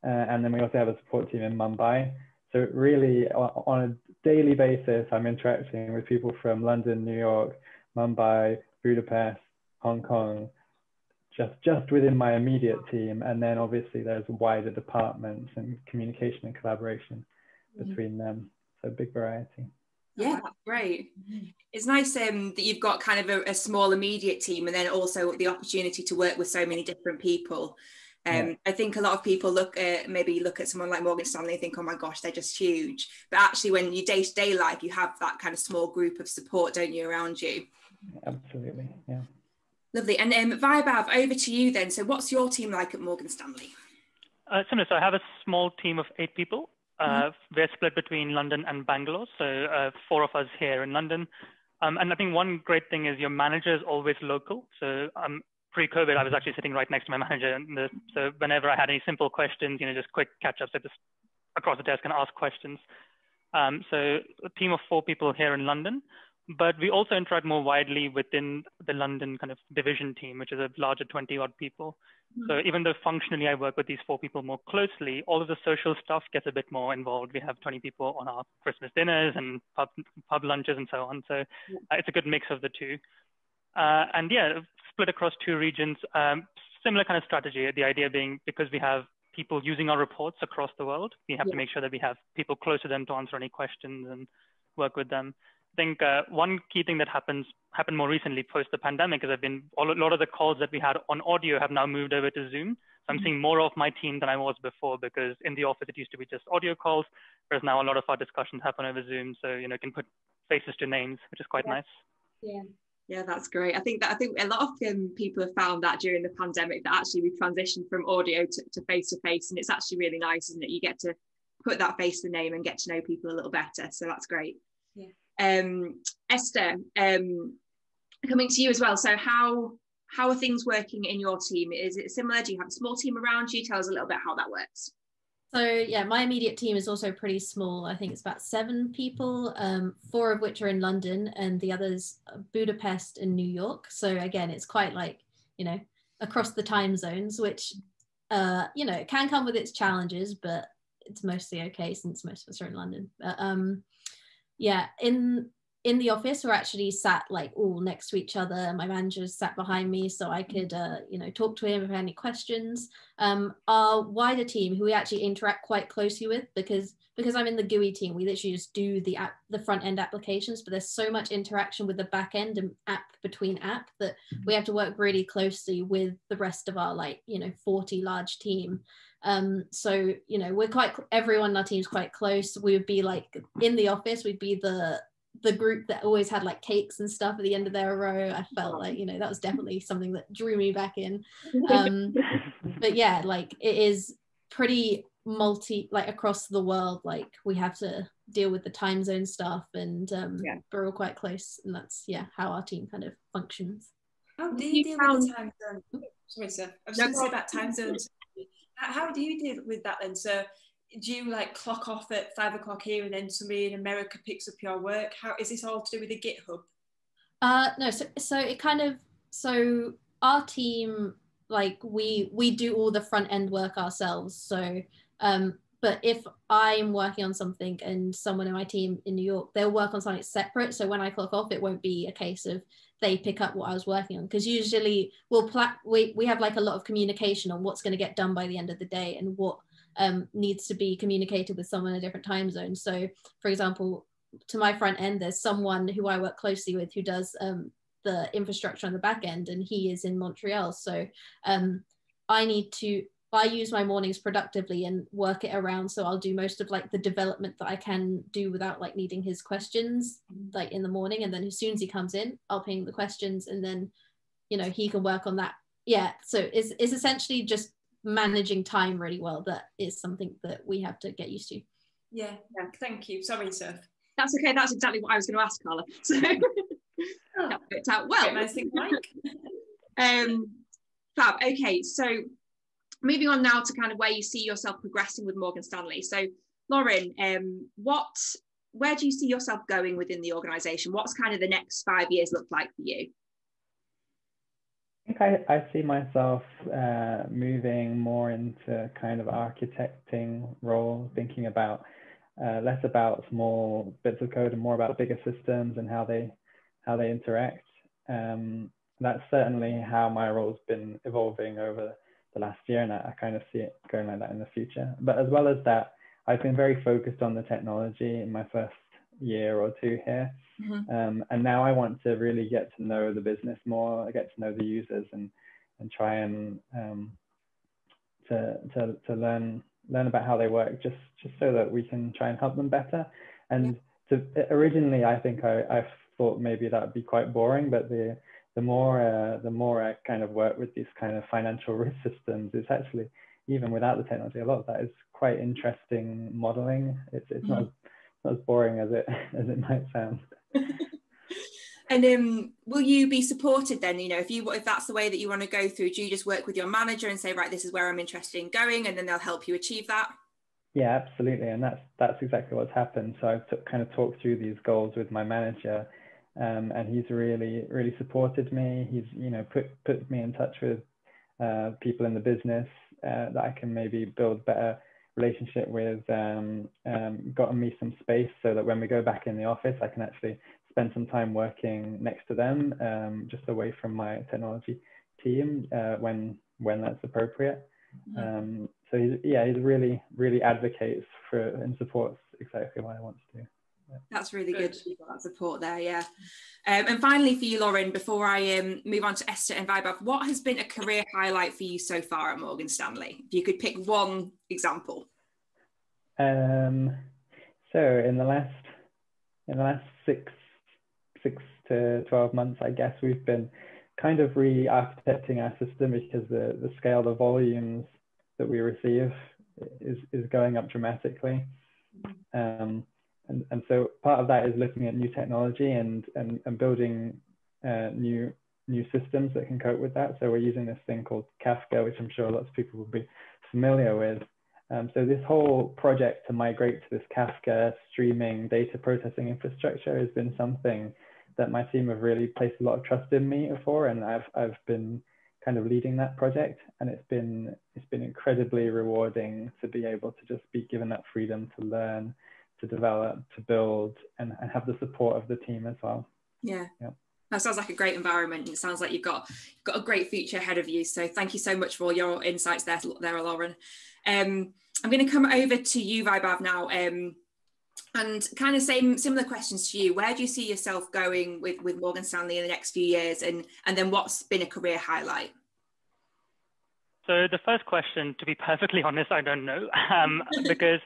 And then we also have a support team in Mumbai. So really on a daily basis, I'm interacting with people from London, New York, Mumbai, Budapest, Hong Kong, just within my immediate team. And then obviously there's wider departments and communication and collaboration between them. So big variety. Yeah, that's great. It's nice that you've got kind of a small immediate team and then also the opportunity to work with so many different people. I think a lot of people look at someone like Morgan Stanley and think, oh my gosh, they're just huge. But actually when you day-to-day life, you have that kind of small group of support, don't you, around you? Absolutely, yeah. Lovely. And Vaibhav, over to you then. So what's your team like at Morgan Stanley? Similar. So I have a small team of 8 people. We're split between London and Bangalore. So 4 of us here in London. And I think one great thing is your manager is always local. So pre-COVID, I was actually sitting right next to my manager. So whenever I had any simple questions, just quick catch-ups, I just across the desk and ask questions. So a team of 4 people here in London. But we also interact more widely within the London kind of division team, which is a larger 20-odd people. So even though functionally I work with these 4 people more closely, all of the social stuff gets a bit more involved. We have 20 people on our Christmas dinners and pub lunches and so on. So it's a good mix of the two. And yeah, split across 2 regions, similar kind of strategy. The idea being because we have people using our reports across the world, we have to make sure that we have people close to them to answer any questions and work with them. I think one key thing that happened more recently post the pandemic is a lot of the calls that we had on audio have now moved over to Zoom. So I'm seeing more of my team than I was before, because in the office it used to be just audio calls, whereas now a lot of our discussions happen over Zoom. So, you can put faces to names, which is quite nice. Yeah, that's great. I think a lot of people have found that during the pandemic, that actually we transitioned from audio to face, and it's actually really nice, isn't it? You get to put that face to the name and get to know people a little better. So that's great. Esther, coming to you as well. So how are things working in your team? Is it similar? Do you have a small team around you? Tell us a little bit how that works. So yeah, my immediate team is also pretty small. I think it's about 7 people, 4 of which are in London and the others Budapest and New York. So again, it's quite like, across the time zones, which, can come with its challenges, but it's mostly okay since most of us are in London. But yeah, in the office, we're actually sat like all next to each other. My manager's sat behind me, so I could, talk to him if I had any questions. Our wider team, who we actually interact quite closely with, because I'm in the GUI team, we literally just do the front end applications, but there's so much interaction with the back end and between app that we have to work really closely with the rest of our 40 large team. So everyone in our team's quite close. We would be like in the office, we'd be the group that always had like cakes and stuff at the end of their row. I felt like that was definitely something that drew me back in. But yeah, like it is pretty across the world. Like we have to deal with the time zone stuff, and we're all quite close, and that's how our team kind of functions. How do you deal with the time zone? Sorry, sir. I was going to say about time zones. How do you deal with that then? So do you clock off at 5 o'clock here and then somebody in America picks up your work? How is this all to do with the GitHub? No, so it kind of, so our team, we do all the front end work ourselves. So but if I'm working on something and someone in my team in New York, they'll work on something separate. So when I clock off, it won't be a case of they pick up what I was working on, because usually we have a lot of communication on what's going to get done by the end of the day and what needs to be communicated with someone in a different time zone. So for example, to my front end, there's someone who I work closely with who does the infrastructure on the back end, and he is in Montreal. So I use my mornings productively and work it around. So I'll do most of the development that I can do without needing his questions in the morning. And then as soon as he comes in, I'll ping the questions, and then, he can work on that. Yeah. So it's essentially just managing time really well. That is something that we have to get used to. Yeah. Thank you. Sorry, sir. That's okay. That's exactly what I was going to ask, Carla. So that worked out well. Nice thing, Mike. Fab. Okay. So moving on now to kind of where you see yourself progressing with Morgan Stanley. So Lauren, where do you see yourself going within the organisation? What's kind of the next 5 years look like for you? I think I see myself moving more into kind of architecting role, thinking about less about small bits of code and more about bigger systems and how they interact. That's certainly how my role's been evolving over the last year, and I kind of see it going like that in the future. But as well as that, I've been very focused on the technology in my first year or 2 here. Mm-hmm. And now I want to really get to know the business more, get to know the users, and try and to learn about how they work, just so that we can try and help them better. And originally, I think I thought maybe that would be quite boring, but the more I kind of work with these kind of financial risk systems, it's actually, even without the technology, a lot of that is quite interesting modeling. It's mm-hmm. not as boring as it might sound. And will you be supported then? If that's the way that you want to go through, do you just work with your manager and say, right, this is where I'm interested in going, and then they'll help you achieve that? Yeah, absolutely, and that's exactly what's happened. So I've kind of talked through these goals with my manager, and he's really supported me. He's put me in touch with people in the business that I can maybe build better relationship with, gotten me some space so that when we go back in the office, I can actually spend some time working next to them, just away from my technology team when that's appropriate. Mm-hmm. So he really advocates for and supports exactly what I want to do. That's really good. That support there, yeah. And finally for you, Lauren, before I move on to Esther and Vaibhav, what has been a career highlight for you so far at Morgan Stanley? If you could pick one example. So in the last six to 12 months, I guess, we've been kind of re-architecting our system because the scale, the volumes that we receive is going up dramatically. And so part of that is looking at new technology and building new systems that can cope with that. So we're using this thing called Kafka, which I'm sure lots of people will be familiar with. So this whole project to migrate to this Kafka streaming data processing infrastructure has been something that my team have really placed a lot of trust in me for, and I've been kind of leading that project, and it's been incredibly rewarding to be able to just be given that freedom to learn, to develop, to build, and have the support of the team as well. Yeah. That sounds like a great environment. It sounds like you've got a great future ahead of you. So thank you so much for all your insights there, Lauren. I'm going to come over to you, Vaibhav, now, and kind of similar questions to you. Where do you see yourself going with Morgan Stanley in the next few years, and then what's been a career highlight? So the first question, to be perfectly honest, I don't know, because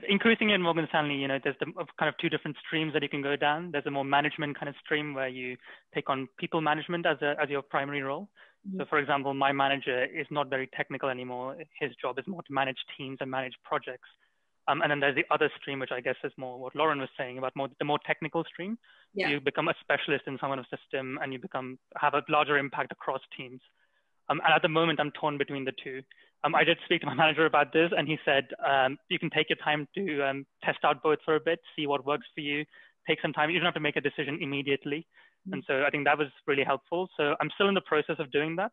increasingly in Morgan Stanley, there's the kind of two different streams that you can go down. There's a more management kind of stream where you take on people management as your primary role. Mm-hmm. So for example, my manager is not very technical anymore. His job is more to manage teams and manage projects. And then there's the other stream, which I guess is more what Lauren was saying about the more technical stream. Yeah. You become a specialist in some kind of system, and you have a larger impact across teams. And at the moment, I'm torn between the two. I did speak to my manager about this, and he said, you can take your time to test out both for a bit, see what works for you, take some time. You don't have to make a decision immediately. Mm-hmm. And so I think that was really helpful. So I'm still in the process of doing that.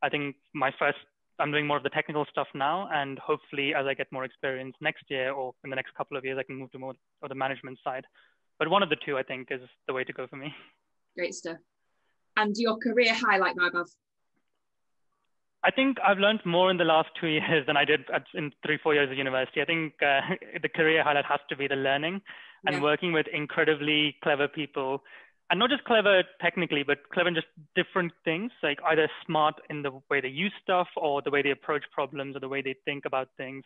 I think I'm doing more of the technical stuff now, and hopefully as I get more experience next year or in the next couple of years, I can move to more of the management side. But one of the two, I think, is the way to go for me. Great stuff. And your career highlight, Vaibhav? I think I've learned more in the last 2 years than I did in 3-4 years of university. I think the career highlight has to be the learning and working with incredibly clever people, and not just clever technically, but clever in just different things, like either smart in the way they use stuff or the way they approach problems or the way they think about things.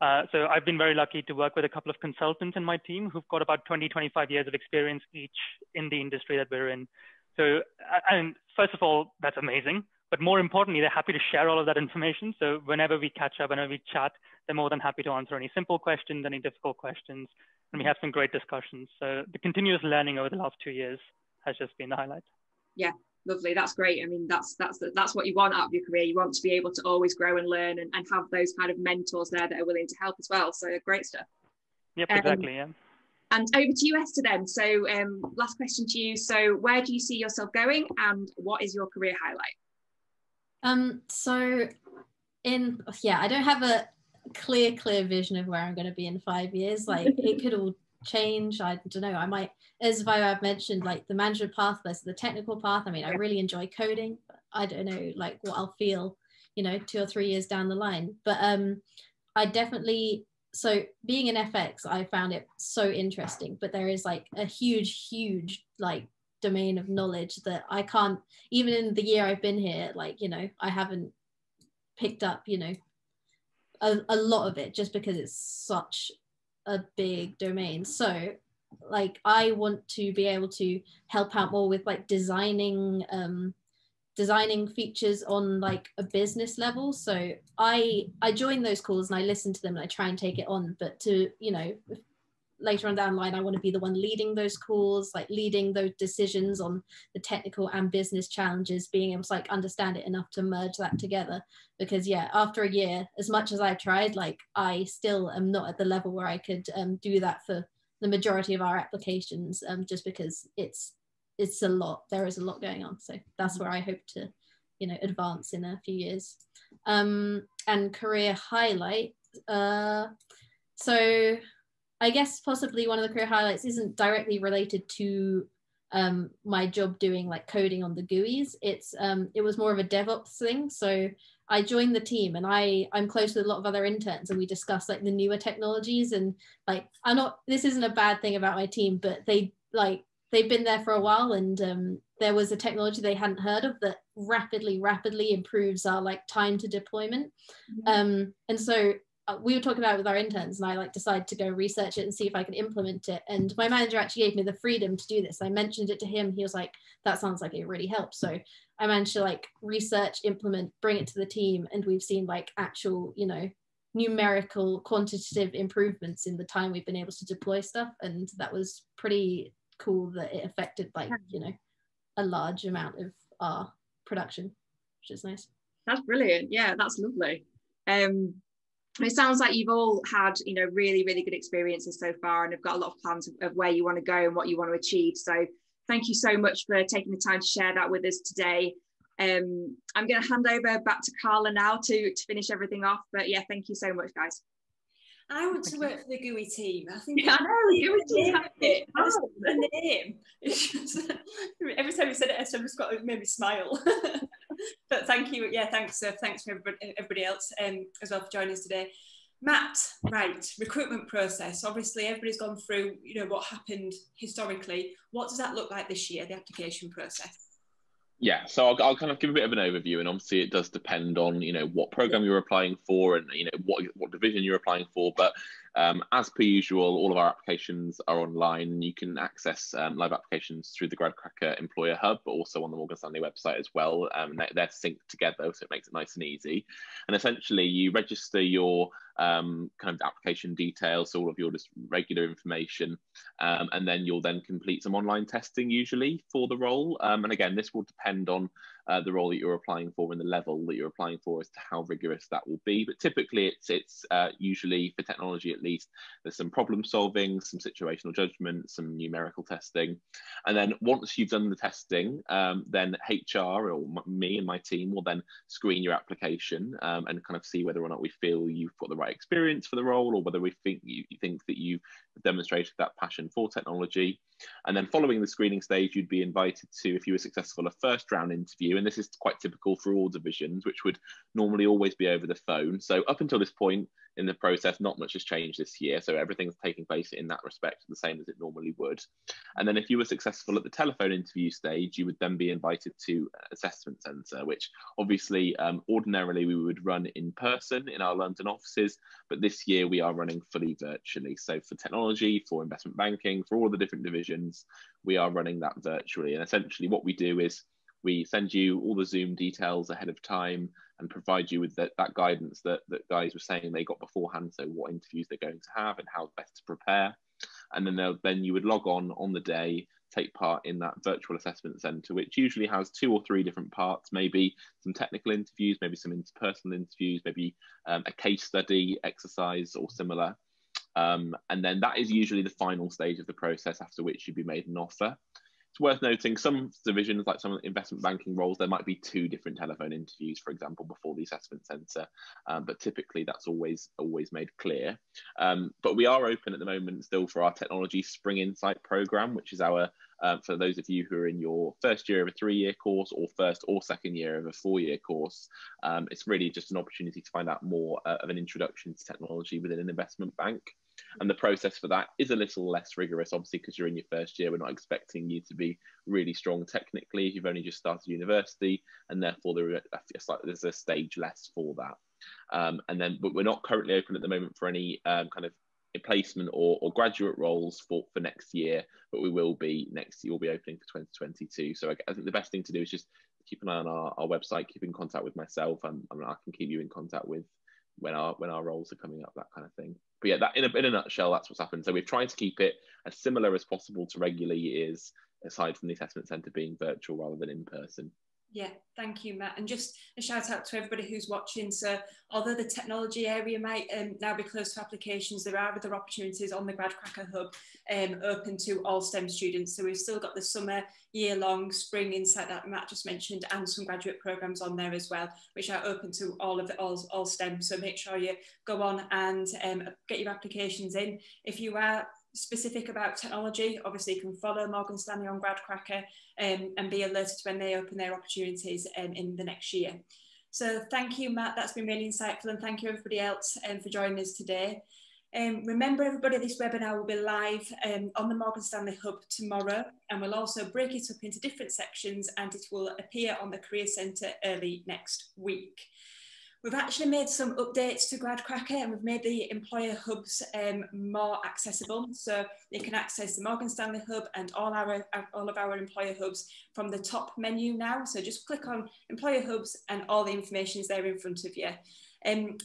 So I've been very lucky to work with a couple of consultants in my team who've got about 20-25 years of experience each in the industry that we're in. So, and first of all, that's amazing. But more importantly, they're happy to share all of that information. So whenever we catch up, whenever we chat, they're more than happy to answer any simple questions, any difficult questions. And we have some great discussions. So the continuous learning over the last 2 years has just been the highlight. Yeah, lovely. That's great. I mean, that's what you want out of your career. You want to be able to always grow and learn and have those kind of mentors there that are willing to help as well. So great stuff. Yep, exactly, yeah. And over to you, Esther, then. So last question to you. So where do you see yourself going, and what is your career highlight? So I don't have a clear vision of where I'm going to be in 5 years. Like it could all change. I don't know. I might, as Vaibhav mentioned, like the management path versus the technical path. I mean, I really enjoy coding, but I don't know like what I'll feel, 2 or 3 years down the line. But I definitely, so being in FX, I found it so interesting, but there is like a huge like domain of knowledge that I can't, even in the year I've been here, like, I haven't picked up, a lot of it just because it's such a big domain. So like, I want to be able to help out more with like designing features on like a business level. So I join those calls and I listen to them and I try and take it on, but to, later on down the line, I want to be the one leading those calls, like leading those decisions on the technical and business challenges, being able to like understand it enough to merge that together. Because after a year, as much as I've tried, like I still am not at the level where I could do that for the majority of our applications, just because it's a lot. There is a lot going on. So that's where I hope to, advance in a few years. And career highlight. So I guess possibly one of the career highlights isn't directly related to my job doing like coding on the GUIs. It was more of a DevOps thing. So I joined the team, and I'm close with a lot of other interns, and we discuss like the newer technologies, and like this isn't a bad thing about my team, but they've been there for a while, and there was a technology they hadn't heard of that rapidly improves our like time to deployment. And so we were talking about it with our interns, and I like decided to go research it and see if I could implement it. And my manager actually gave me the freedom to do this. I mentioned it to him. He was like, that sounds like it really helps. So I managed to like research, implement, bring it to the team. And we've seen like actual, you know, numerical quantitative improvements in the time we've been able to deploy stuff. And that was pretty cool that it affected like, you know, a large amount of our production, which is nice. That's brilliant. Yeah, that's lovely. It sounds like you've all had, you know, really good experiences so far, and have got a lot of plans of where you want to go and what you want to achieve. So thank you so much for taking the time to share that with us today. I'm going to hand over back to Carla now to finish everything off. But yeah, thank you so much, guys. I want to work for the GUI team. I think I know the GUI team have it. The name. Every time you said it, Esther just made me smile. But thank you. Yeah, thanks for everybody else as well for joining us today. Matt, right, recruitment process. Obviously, everybody's gone through, you know, what happened historically. What does that look like this year, the application process? Yeah, so I'll kind of give a bit of an overview, and obviously it does depend on, you know, what program you're applying for, and, you know, what division you're applying for. But as per usual, all of our applications are online. You can access live applications through the GradCracker Employer Hub, but also on the Morgan Stanley website as well. They're synced together, so it makes it nice and easy. And essentially, you register your kind of application details, so all of your just regular information, and then you'll then complete some online testing usually for the role. And again, this will depend on the role that you're applying for and the level that you're applying for as to how rigorous that will be. But typically it's usually, for technology at least, there's some problem solving, some situational judgment, some numerical testing. And then once you've done the testing, then HR or me and my team will then screen your application and kind of see whether or not we feel you've got the right experience for the role, or whether we think you think that you've demonstrated that passion for technology. And then following the screening stage, you'd be invited to, if you were successful, a first round interview. And this is quite typical for all divisions, which would normally always be over the phone. So up until this point in the process, not much has changed this year. So everything's taking place in that respect the same as it normally would. And then if you were successful at the telephone interview stage, you would then be invited to an assessment centre, which obviously ordinarily we would run in person in our London offices, but this year we are running fully virtually. So for technology, for investment banking, for all the different divisions, we are running that virtually. And essentially what we do is we send you all the Zoom details ahead of time and provide you with that guidance that guys were saying they got beforehand, so what interviews they're going to have and how best to prepare. And then you would log on the day, take part in that virtual assessment centre, which usually has 2 or 3 different parts, maybe some technical interviews, maybe some interpersonal interviews, maybe a case study exercise or similar. And then that is usually the final stage of the process, after which you'd be made an offer. It's worth noting some divisions, like some investment banking roles, there might be 2 different telephone interviews, for example, before the assessment centre, but typically that's always made clear. But we are open at the moment still for our Technology Spring Insight programme, which is our, for those of you who are in your first year of a 3-year course or first or second year of a 4-year course. It's really just an opportunity to find out more of an introduction to technology within an investment bank. And the process for that is a little less rigorous, obviously, because you're in your first year. We're not expecting you to be really strong technically if you've only just started university, and therefore there's a stage less for that. But we're not currently open at the moment for any kind of placement or graduate roles for next year, but we will be next year. We'll be opening for 2022. So I think the best thing to do is just keep an eye on our website, keep in contact with myself, and I can keep you in contact with when our roles are coming up, that kind of thing. But yeah, that in a nutshell, that's what's happened. So we've tried to keep it as similar as possible to regular years, aside from the assessment centre being virtual rather than in person. Yeah, thank you, Matt. And just a shout out to everybody who's watching. So although the technology area might now be closed to applications, there are other opportunities on the GradCracker Hub open to all STEM students. So we've still got the summer, year-long, spring insight that Matt just mentioned, and some graduate programs on there as well, which are open to all STEM. So make sure you go on and get your applications in. If you are specific about technology, obviously you can follow Morgan Stanley on GradCracker and be alerted when they open their opportunities in the next year. So thank you, Matt, that's been really insightful, and thank you everybody else for joining us today. Remember everybody, this webinar will be live on the Morgan Stanley Hub tomorrow, and we'll also break it up into different sections, and it will appear on the Career Centre early next week. We've actually made some updates to GradCracker, and we've made the employer hubs more accessible. So you can access the Morgan Stanley Hub and all of our employer hubs from the top menu now. So just click on employer hubs and all the information is there in front of you.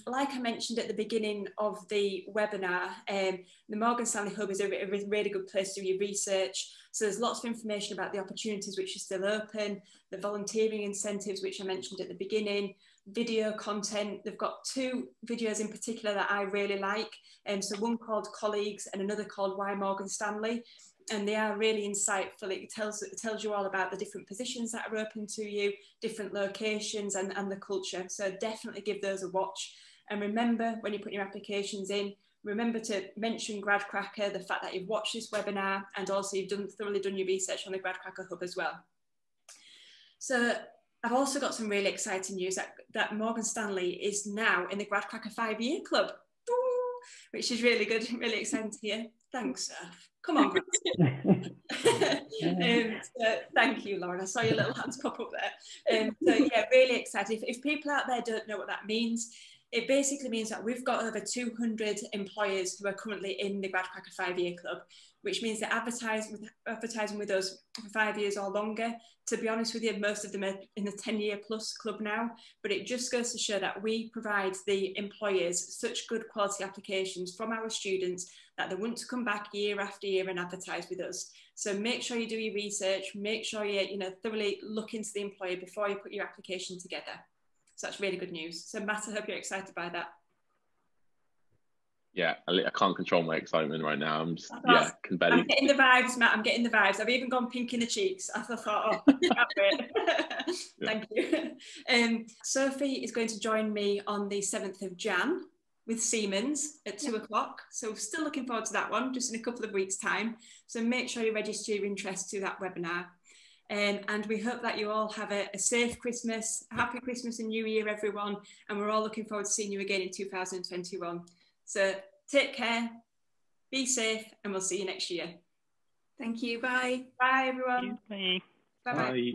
Like I mentioned at the beginning of the webinar, the Morgan Stanley Hub is a really good place to do your research. So there's lots of information about the opportunities which are still open, the volunteering incentives, which I mentioned at the beginning, video content. They've got 2 videos in particular that I really like. So one called Colleagues and another called Why Morgan Stanley. And they are really insightful. It tells you all about the different positions that are open to you, different locations and the culture. So definitely give those a watch. And remember, when you put your applications in, remember to mention GradCracker, the fact that you've watched this webinar, and also you've thoroughly done your research on the GradCracker Hub as well. So I've also got some really exciting news that Morgan Stanley is now in the GradCracker 5-year club, which is really good, really exciting to hear. Thanks, Surf. Come on, thank you, Lauren. I saw your little hands pop up there. So yeah, really excited. If people out there don't know what that means, it basically means that we've got over 200 employers who are currently in the GradCracker 5-year club, which means they're advertising with us for 5 years or longer. To be honest with you, most of them are in the 10-year plus club now, but it just goes to show that we provide the employers such good quality applications from our students that they want to come back year after year and advertise with us. So make sure you do your research, make sure you thoroughly look into the employer before you put your application together. So that's really good news. So Matt, I hope you're excited by that. Yeah, I can't control my excitement right now. I'm just, can barely. I'm getting the vibes, Matt. I'm getting the vibes. I've even gone pink in the cheeks. I thought, oh, can't wait. Thank you. Sophie is going to join me on the 7th of Jan with Siemens at 2 o'clock. So we're still looking forward to that one, just in a couple of weeks' time. So make sure you register your interest to that webinar. And we hope that you all have a safe Christmas, a happy Christmas and New Year, everyone. And we're all looking forward to seeing you again in 2021. So take care, be safe, and we'll see you next year. Thank you. Bye. Bye, everyone. Bye. Bye-bye. Bye.